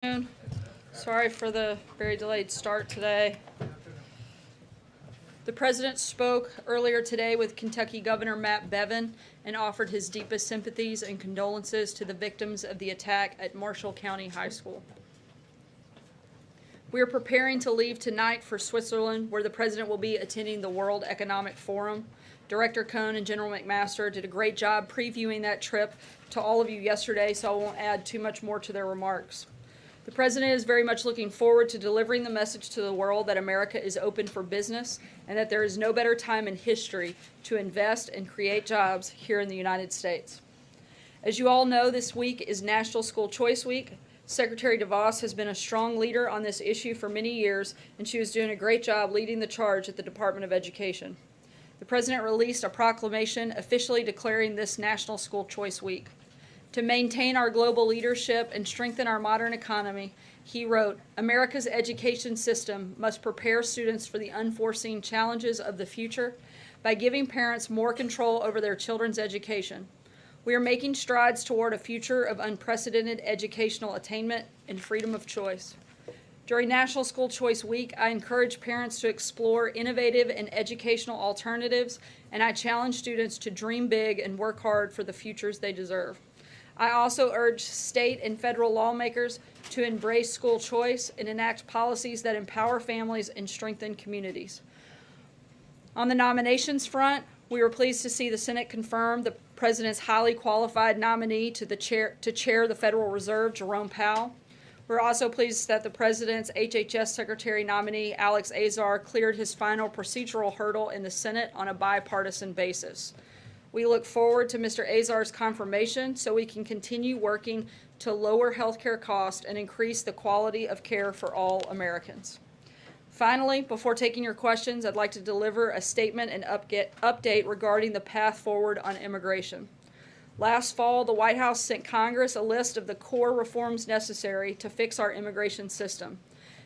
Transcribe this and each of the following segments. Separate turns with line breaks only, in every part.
Afternoon. Sorry for the very delayed start today. The President spoke earlier today with Kentucky Governor Matt Bevin and offered his deepest sympathies and condolences to the victims of the attack at Marshall County High School. We are preparing to leave tonight for Switzerland, where the President will be attending the World Economic Forum. Director Cohn and General McMaster did a great job previewing that trip to all of you yesterday, so I won't add too much more to their remarks. The President is very much looking forward to delivering the message to the world that America is open for business and that there is no better time in history to invest and create jobs here in the United States. As you all know, this week is National School Choice Week. Secretary Davos has been a strong leader on this issue for many years, and she was doing a great job leading the charge at the Department of Education. The President released a proclamation officially declaring this National School Choice Week. To maintain our global leadership and strengthen our modern economy, he wrote, "America's education system must prepare students for the unforeseen challenges of the future by giving parents more control over their children's education. We are making strides toward a future of unprecedented educational attainment and freedom of choice." During National School Choice Week, I encourage parents to explore innovative and educational alternatives, and I challenge students to dream big and work hard for the futures they deserve. I also urge state and federal lawmakers to embrace school choice and enact policies that empower families and strengthen communities. On the nominations front, we were pleased to see the Senate confirm the President's highly qualified nominee to chair the Federal Reserve, Jerome Powell. We're also pleased that the President's HHS Secretary nominee, Alex Azar, cleared his final procedural hurdle in the Senate on a bipartisan basis. We look forward to Mr. Azar's confirmation so we can continue working to lower healthcare costs and increase the quality of care for all Americans. Finally, before taking your questions, I'd like to deliver a statement and update regarding the path forward on immigration. Last fall, the White House sent Congress a list of the core reforms necessary to fix our immigration system.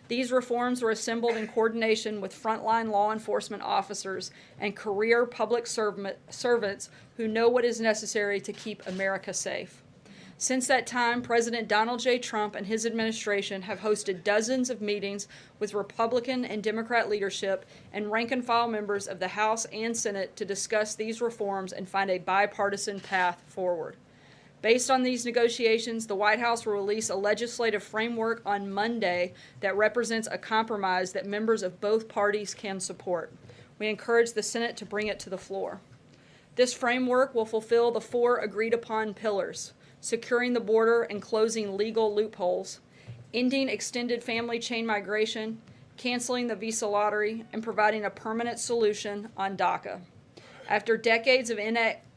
These reforms were assembled in coordination with frontline law enforcement officers and career public servants who know what is necessary to keep America safe. Since that time, President Donald J. Trump and his administration have hosted dozens of meetings with Republican and Democrat leadership and rank-and-file members of the House and Senate to discuss these reforms and find a bipartisan path forward. Based on these negotiations, the White House will release a legislative framework on Monday that represents a compromise that members of both parties can support. We encourage the Senate to bring it to the floor. This framework will fulfill the four agreed-upon pillars: securing the border and closing legal loopholes, ending extended family chain migration, canceling the visa lottery, and providing a permanent solution on DACA. After decades of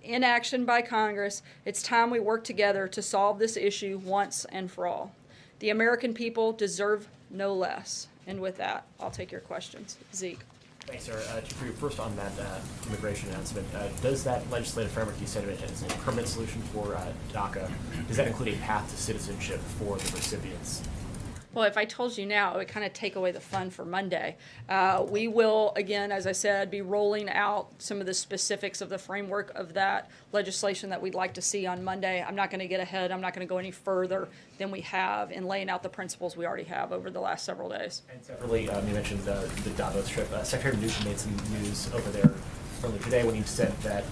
inaction by Congress, it's time we work together to solve this issue once and for all. The American people deserve no less. And with that, I'll take your questions. Zeke.
Thanks, sir. First on that immigration announcement, does that legislative framework you said as a permanent solution for DACA, does that include a path to citizenship for the recipients?
Well, if I told you now, it would kind of take away the fun for Monday. We will, again, as I said, be rolling out some of the specifics of the framework of that legislation that we'd like to see on Monday. I'm not going to get ahead. I'm not going to go any further than we have in laying out the principles we already have over the last several days.
And separately, you mentioned the Davos trip. Secretary Mnuchin made some news over there earlier today when he said that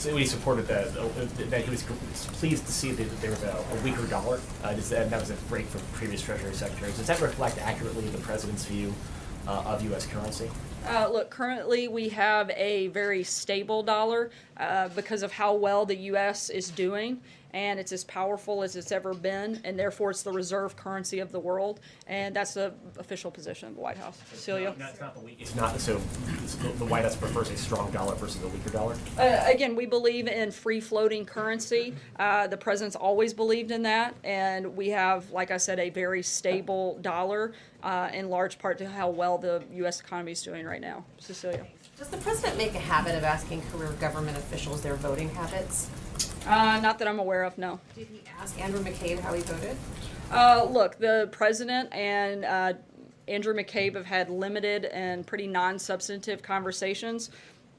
when he supported that he was pleased to see that there was a weaker dollar. That was a break from previous Treasury secretaries. Does that reflect accurately the President's view of U.S. currency?
Look, currently we have a very stable dollar because of how well the U.S. is doing, and it's as powerful as it's ever been, and therefore it's the reserve currency of the world, and that's the official position of the White House. Celia?
No, it's not the weak. It's not. So the White House prefers a strong dollar versus a weaker dollar?
Again, we believe in free-floating currency. The President's always believed in that, and we have, like I said, a very stable dollar in large part to how well the U.S. economy is doing right now. Cecilia.
Does the President make a habit of asking career government officials their voting habits?
Not that I'm aware of, no.
Did he ask Andrew McCabe how he voted?
Look, the President and Andrew McCabe have had limited and pretty non-substantive conversations.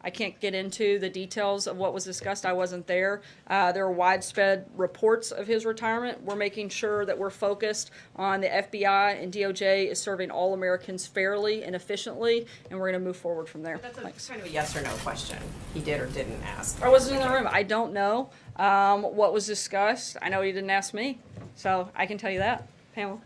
I can't get into the details of what was discussed. I wasn't there. There are widespread reports of his retirement. We're making sure that we're focused on the FBI and DOJ is serving all Americans fairly and efficiently, and we're going to move forward from there.
That's
Thanks.
kind of a yes or no question. He did or didn't ask.
I wasn't in the room. I don't know what was discussed. I know he didn't ask me, so I can tell you that. Pamela?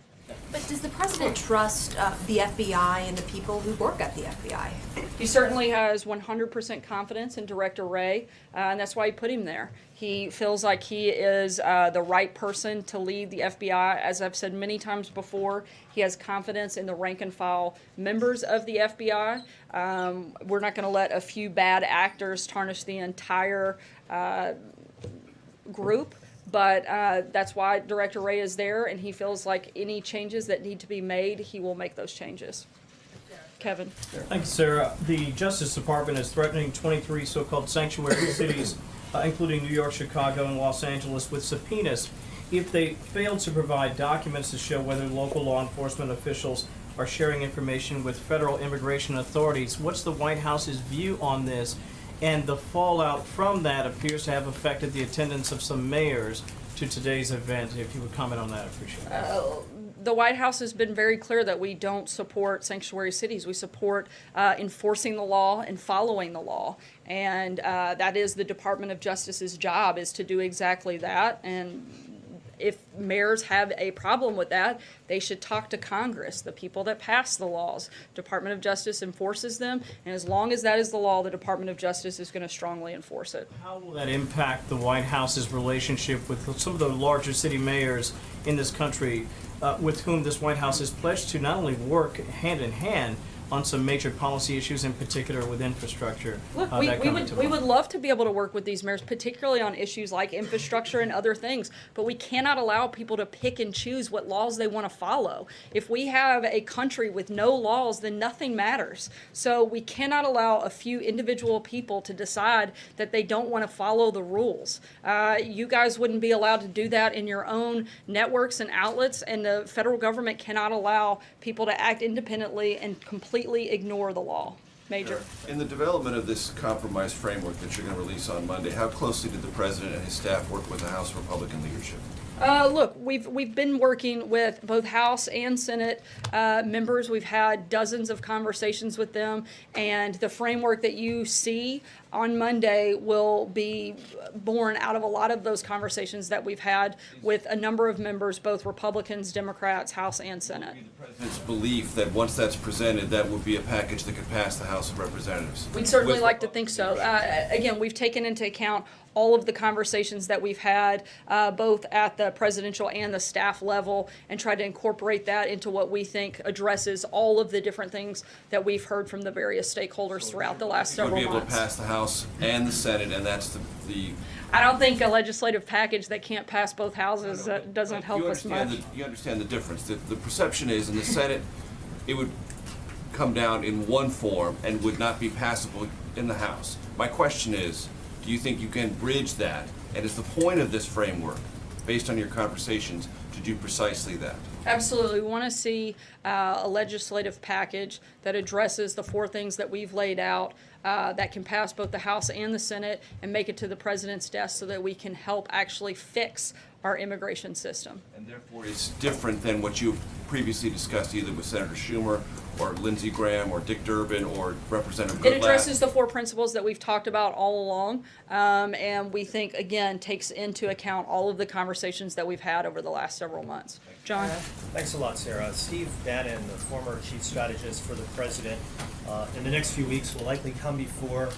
But does the president trust the FBI and the people who work at the FBI?
He certainly has 100% confidence in Director Wray, and that's why he put him there. He feels like he is the right person to lead the FBI. As I've said many times before, he has confidence in the rank and file members of the FBI. We're not going to let a few bad actors tarnish the entire group. But that's why Director Wray is there, and he feels like any changes that need to be made, he will make those changes. Kevin.
Thank you, Sarah. The Justice Department is threatening 23 so-called sanctuary cities, including New York, Chicago, and Los Angeles, with subpoenas if they fail to provide documents to show whether local law enforcement officials are sharing information with federal immigration authorities. What's the White House's view on this? And the fallout from that appears to have affected the attendance of some mayors to today's event. If you would comment on that, I appreciate it.
The White House has been very clear that we don't support sanctuary cities. We support enforcing the law and following the law. And that is the Department of Justice's job, is to do exactly that. And if mayors have a problem with that, they should talk to Congress, the people that pass the laws. Department of Justice enforces them, and as long as that is the law, the Department of Justice is going to strongly enforce it.
How will that impact the White House's relationship with some of the larger city mayors in this country, with whom this White House is pledged to not only work hand in hand on some major policy issues, in particular with infrastructure?
Look, we would love to be able to work with these mayors, particularly on issues like infrastructure and other things, but we cannot allow people to pick and choose what laws they want to follow. If we have a country with no laws, then nothing matters. So we cannot allow a few individual people to decide that they don't want to follow the rules. You guys wouldn't be allowed to do that in your own networks and outlets, and the federal government cannot allow people to act independently and completely ignore the law. Major.
In the development of this compromise framework that you're going to release on Monday, how closely did the President and his staff work with the House Republican leadership?
Look, we've been working with both House and Senate members. We've had dozens of conversations with them, and the framework that you see on Monday will be born out of a lot of those conversations that we've had with a number of members, both Republicans, Democrats, House and Senate.
The President's belief that once that's presented, that would be a package that could pass the House of Representatives.
We'd certainly like to think so. Again, we've taken into account all of the conversations that we've had, both at the presidential and the staff level, and tried to incorporate that into what we think addresses all of the different things that we've heard from the various stakeholders throughout the last several months.
Would be able to pass the House and the Senate, and that's the
I don't think a legislative package that can't pass both houses doesn't help us much.
You understand the difference. The perception is in the Senate, it would come down in one form and would not be passable in the House. My question is, do you think you can bridge that? And is the point of this framework, based on your conversations, to do precisely that?
Absolutely. We want to see a legislative package that addresses the four things that we've laid out that can pass both the House and the Senate and make it to the President's desk so that we can help actually fix our immigration system.
And therefore it's different than what you've previously discussed either with Senator Schumer or Lindsey Graham or Dick Durbin or Representative Goodlatte.
It addresses the four principles that we've talked about all along, and we think, again, takes into account all of the conversations that we've had over the last several months. John?
Thanks a lot, Sarah. Steve Bannon, the former chief strategist for the president, in the next few weeks will likely come before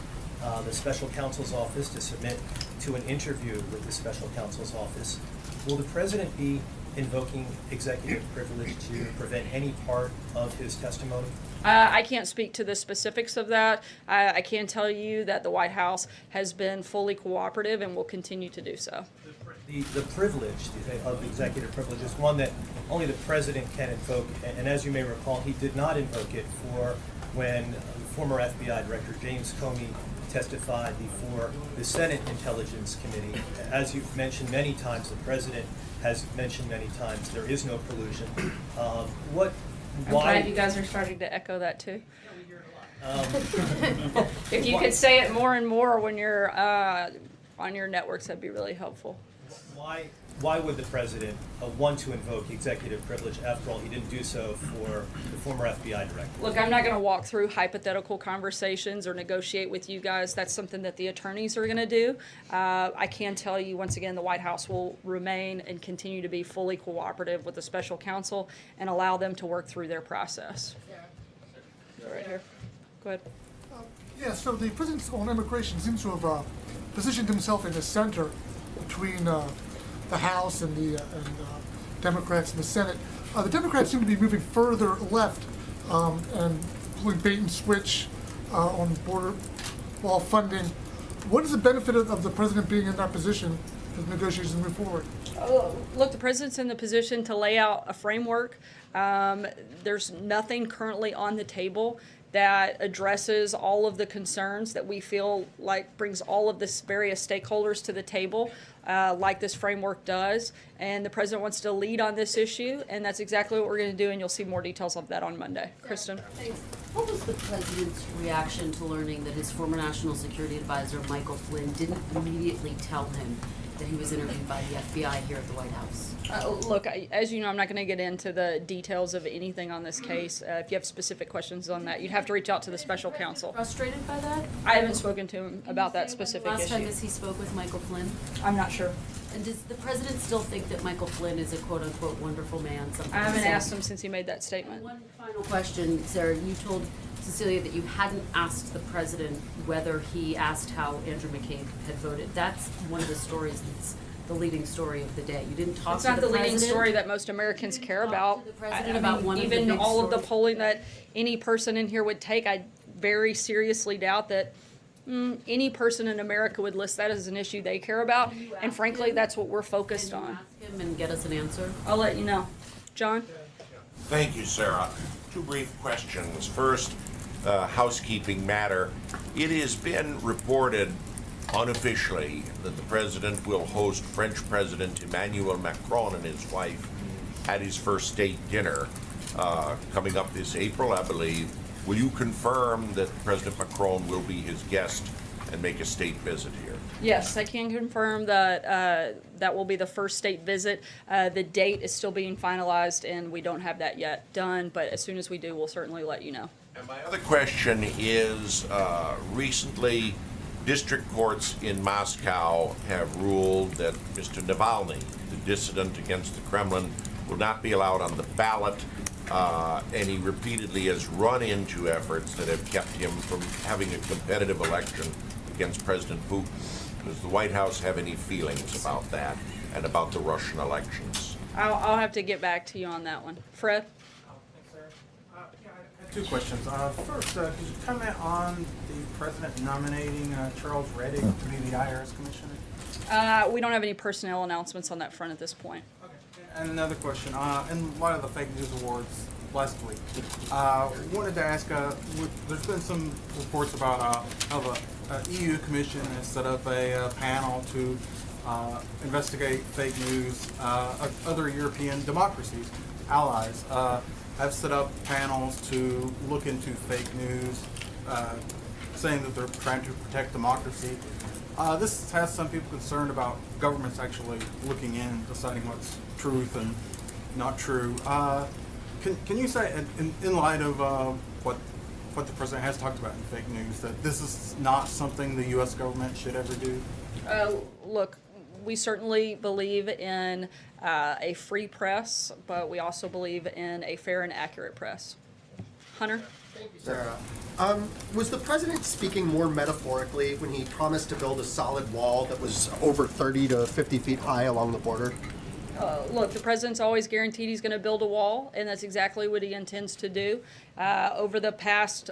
the special counsel's office to submit to an interview with the special counsel's office. Will the president be invoking executive privilege to prevent any part of his testimony?
I can't speak to the specifics of that. I can tell you that the White House has been fully cooperative and will continue to do so.
The privilege of executive privilege is one that only the president can invoke, and as you may recall, he did not invoke it for when former FBI Director James Comey testified before the Senate Intelligence Committee. As you've mentioned many times, the president has mentioned many times, there is no collusion.
I'm glad you guys are starting to echo that too. If you could say it more and more when you're on your networks, that'd be really helpful.
Why would the president want to invoke executive privilege? After all, he didn't do so for the former FBI director.
Look, I'm not going to walk through hypothetical conversations or negotiate with you guys. That's something that the attorneys are going to do. I can tell you, once again, the White House will remain and continue to be fully cooperative with the special counsel and allow them to work through their process. Right here. Go ahead.
Yeah, so the president on immigration seems to have positioned himself in the center between the House and the Democrats and the Senate. The Democrats seem to be moving further left and pulling bait and switch on border wall funding. What is the benefit of the president being in that position as negotiations move forward?
Look, the president's in the position to lay out a framework. There's nothing currently on the table that addresses all of the concerns that we feel like brings all of this various stakeholders to the table, like this framework does. And the president wants to lead on this issue, and that's exactly what we're going to do, and you'll see more details of that on Monday. Kristen?
Thanks. What was the president's reaction to learning that his former national security advisor, Michael Flynn, didn't immediately tell him that he was interviewed by the FBI here at the White House?
Look, as you know, I'm not going to get into the details of anything on this case. If you have specific questions on that, you'd have to reach out to the special counsel.
Frustrated by that?
I haven't spoken to him about that specific
Last time
issue.
as he spoke with Michael Flynn?
I'm not sure.
And does the president still think that Michael Flynn is a quote-unquote wonderful man?
I haven't asked him since he made that statement.
One final question, Sarah. You told Cecilia that you hadn't asked the president whether he asked how Andrew McCabe had voted. That's one of the stories that's the leading story of the day. You didn't talk
It's
to
not
the
the leading
president?
story that most Americans care about.
to the president about one of the
even
big
all of the
stories?
polling that any person in here would take, I very seriously doubt that any person in America would list that as an issue they care about. And frankly, that's what we're focused
Can you
on.
ask him and get us an answer?
I'll let you know. John?
Thank you, Sarah. Two brief questions. First, housekeeping matter. It has been reported unofficially that the president will host French President Emmanuel Macron and his wife at his first state dinner coming up this April, I believe. Will you confirm that President Macron will be his guest and make a state visit here?
Yes, I can confirm that that will be the first state visit. The date is still being finalized, and we don't have that yet done, but as soon as we do, we'll certainly let you know.
And my other question is, recently, district courts in Moscow have ruled that Mr. Navalny, the dissident against the Kremlin, will not be allowed on the ballot, and he repeatedly has run into efforts that have kept him from having a competitive election against President Putin. Does the White House have any feelings about that and about the Russian elections?
I'll have to get back to you on that one. Fred?
I have two questions. First, could you comment on the president nominating Charles Reddick to be the IRS commissioner?
We don't have any personnel announcements on that front at this point.
Okay. And another question. In light of the fake news awards last week, wanted to ask, there's been some reports about how the EU Commission has set up a panel to investigate fake news. Other European democracies, allies, have set up panels to look into fake news, saying that they're trying to protect democracy. This has some people concerned about governments actually looking in, deciding what's truth and not true. Can you say, in light of what the president has talked about in fake news, that this is not something the U.S. government should ever do?
Look, we certainly believe in a free press, but we also believe in a fair and accurate press. Hunter?
Sarah, was the president speaking more metaphorically when he promised to build a solid wall that was over 30 to 50 feet high along the border?
Look, the president's always guaranteed he's going to build a wall, and that's exactly what he intends to do. Over the past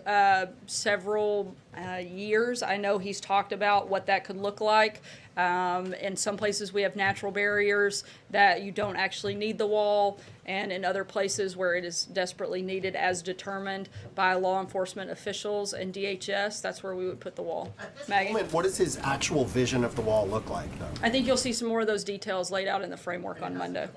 several years, I know he's talked about what that could look like. In some places, we have natural barriers that you don't actually need the wall, and in other places where it is desperately needed as determined by law enforcement officials and DHS, that's where we would put the wall. Maggie?
What does his actual vision of the wall look like, though?
I think you'll see some more of those details laid out in the framework on Monday.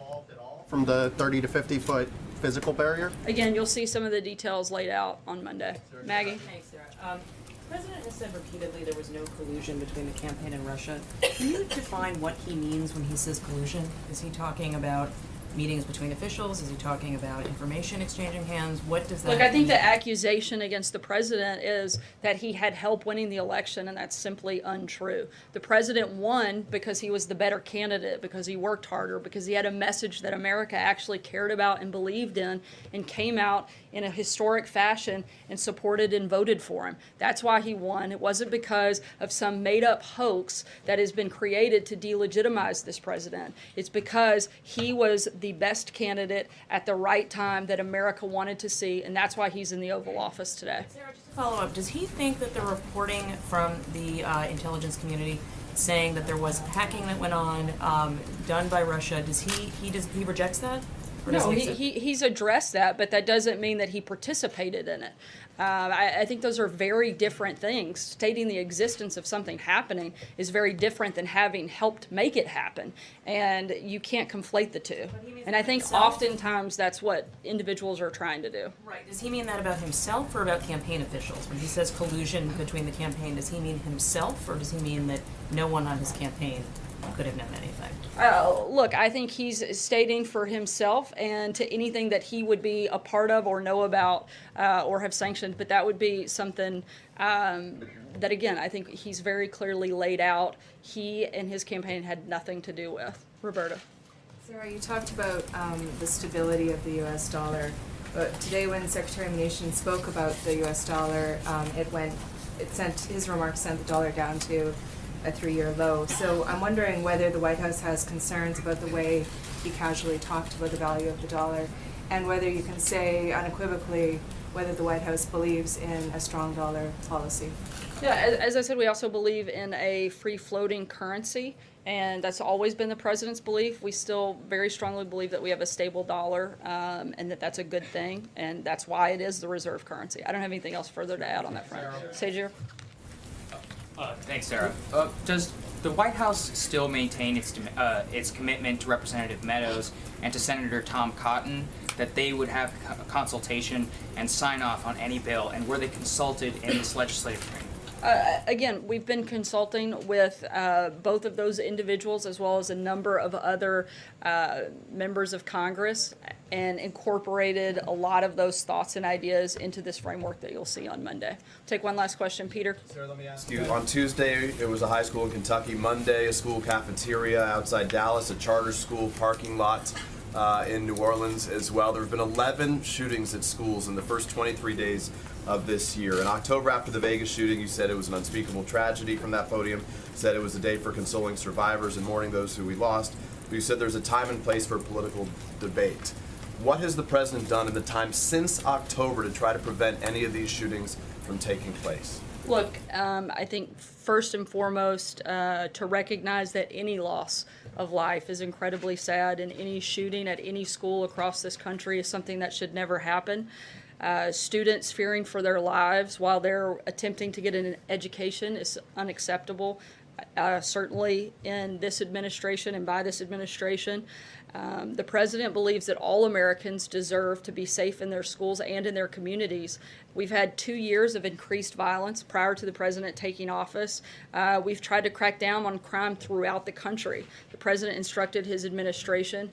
From the 30 to 50 foot physical barrier?
Again, you'll see some of the details laid out on Monday. Maggie?
Thanks, Sarah. The President has said repeatedly there was no collusion between the campaign and Russia. Can you define what he means when he says collusion? Is he talking about meetings between officials? Is he talking about information exchanging hands? What does that
Look, I think
mean?
the accusation against the president is that he had help winning the election, and that's simply untrue. The president won because he was the better candidate, because he worked harder, because he had a message that America actually cared about and believed in, and came out in a historic fashion and supported and voted for him. That's why he won. It wasn't because of some made-up hoax that has been created to delegitimize this president. It's because he was the best candidate at the right time that America wanted to see, and that's why he's in the Oval Office today.
Sarah, just to follow up, does he think that the reporting from the intelligence community saying that there was hacking that went on done by Russia, does he rejects that? Or does
No,
he accept-
he's addressed that, but that doesn't mean that he participated in it. I think those are very different things. Stating the existence of something happening is very different than having helped make it happen, and you can't conflate the two. And I think oftentimes that's what individuals are trying to do.
Right. Does he mean that about himself or about campaign officials? When he says collusion between the campaign, does he mean himself or does he mean that no one on his campaign could have known anything?
Look, I think he's stating for himself and to anything that he would be a part of or know about or have sanctioned, but that would be something that, again, I think he's very clearly laid out. He and his campaign had nothing to do with. Roberta.
Sarah, you talked about the stability of the U.S. dollar, but today when Secretary Mnuchin spoke about the U.S. dollar, his remarks sent the dollar down to a 3-year low. So I'm wondering whether the White House has concerns about the way he casually talked about the value of the dollar, and whether you can say unequivocally whether the White House believes in a strong dollar policy.
Yeah, as I said, we also believe in a free-floating currency, and that's always been the president's belief. We still very strongly believe that we have a stable dollar, and that that's a good thing, and that's why it is the reserve currency. I don't have anything else further to add on that front. Sajir?
Thanks, Sarah. Does the White House still maintain its commitment to Representative Meadows and to Senator Tom Cotton that they would have a consultation and sign off on any bill, and were they consulted in this legislative training?
Again, we've been consulting with both of those individuals as well as a number of other members of Congress and incorporated a lot of those thoughts and ideas into this framework that you'll see on Monday. Take one last question, Peter.
Sarah, let me ask you. On Tuesday, it was a high school in Kentucky. Monday, a school cafeteria outside Dallas, a charter school parking lot in New Orleans as well. There have been 11 shootings at schools in the first 23 days of this year. In October, after the Vegas shooting, you said it was an unspeakable tragedy from that podium, said it was a day for consoling survivors and mourning those who we lost. But you said there's a time and place for political debate. What has the president done in the time since October to try to prevent any of these shootings from taking place?
Look, I think first and foremost to recognize that any loss of life is incredibly sad, and any shooting at any school across this country is something that should never happen. Students fearing for their lives while they're attempting to get an education is unacceptable, certainly in this administration and by this administration. The president believes that all Americans deserve to be safe in their schools and in their communities. We've had 2 years of increased violence prior to the president taking office. We've tried to crack down on crime throughout the country. The president instructed his administration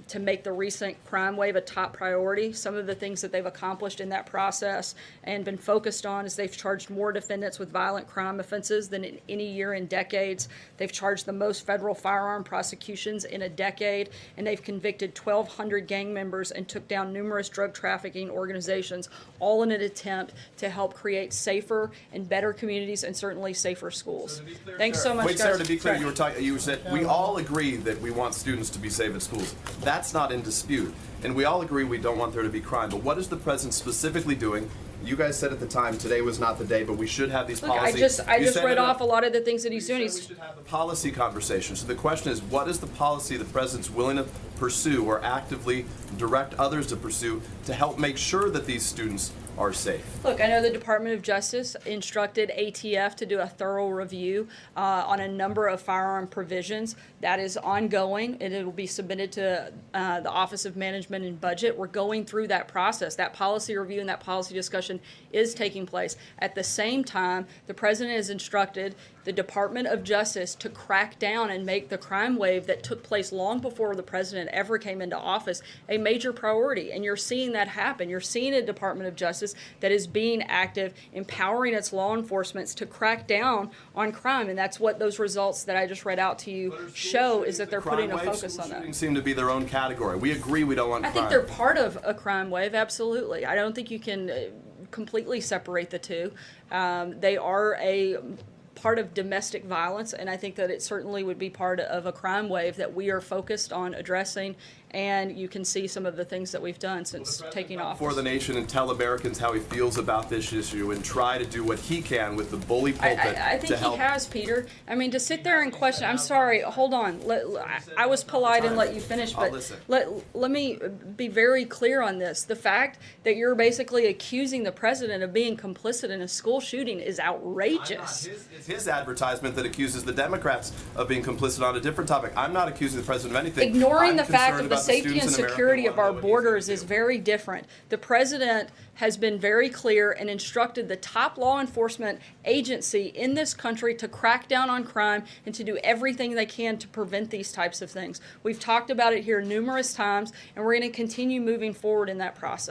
to make the recent crime wave a top priority. Some of the things that they've accomplished in that process and been focused on is they've charged more defendants with violent crime offenses than in any year in decades. They've charged the most federal firearm prosecutions in a decade, and they've convicted 1,200 gang members and took down numerous drug trafficking organizations, all in an attempt to help create safer and better communities and certainly safer schools. Thanks so much,
Wait,
guys.
Sarah, to be clear, you said we all agree that we want students to be safe at schools. That's not in dispute. And we all agree we don't want there to be crime. But what is the president specifically doing? You guys said at the time today was not the day, but we should have these
Look,
policies.
I just read off a lot of the things that he's doing.
We should have a policy conversation. So the question is, what is the policy the president's willing to pursue or actively direct others to pursue to help make sure that these students are safe.
Look, I know the Department of Justice instructed ATF to do a thorough review on a number of firearm provisions. That is ongoing, and it will be submitted to the Office of Management and Budget. We're going through that process. That policy review and that policy discussion is taking place. At the same time, the President has instructed the Department of Justice to crack down and make the crime wave that took place long before the President ever came into office a major priority. And you're seeing that happen. You're seeing a Department of Justice that is being active, empowering its law enforcement to crack down on crime. And that's what those results that I just read out to you show, is that they're putting a focus on that.
Shootings seem to be their own category. We agree we don't want
I
crime.
think they're part of a crime wave, absolutely. I don't think you can completely separate the two. They are a part of domestic violence, and I think that it certainly would be part of a crime wave that we are focused on addressing, and you can see some of the things that we've done since taking office.
For the nation and tell Americans how he feels about this issue and try to do what he can with the bully pulpit
I think
to help.
he has, Peter. I mean, to sit there and question, I'm sorry, hold on. I was polite and let you finish,
I'll
but
listen.
let me be very clear on this. The fact that you're basically accusing the president of being complicit in a school shooting is outrageous.
It's his advertisement that accuses the Democrats of being complicit on a different topic. I'm not accusing the president of anything.
Ignoring
I'm
the fact
concerned
of the
about
safety
students
and
in America
security
who
of our
wanna know what he's
borders
gonna
is
do.
very different. The president has been very clear and instructed the top law enforcement agency in this country to crack down on crime and to do everything they can to prevent these types of things. We've talked about it here numerous times, and we're going to continue moving forward in that process.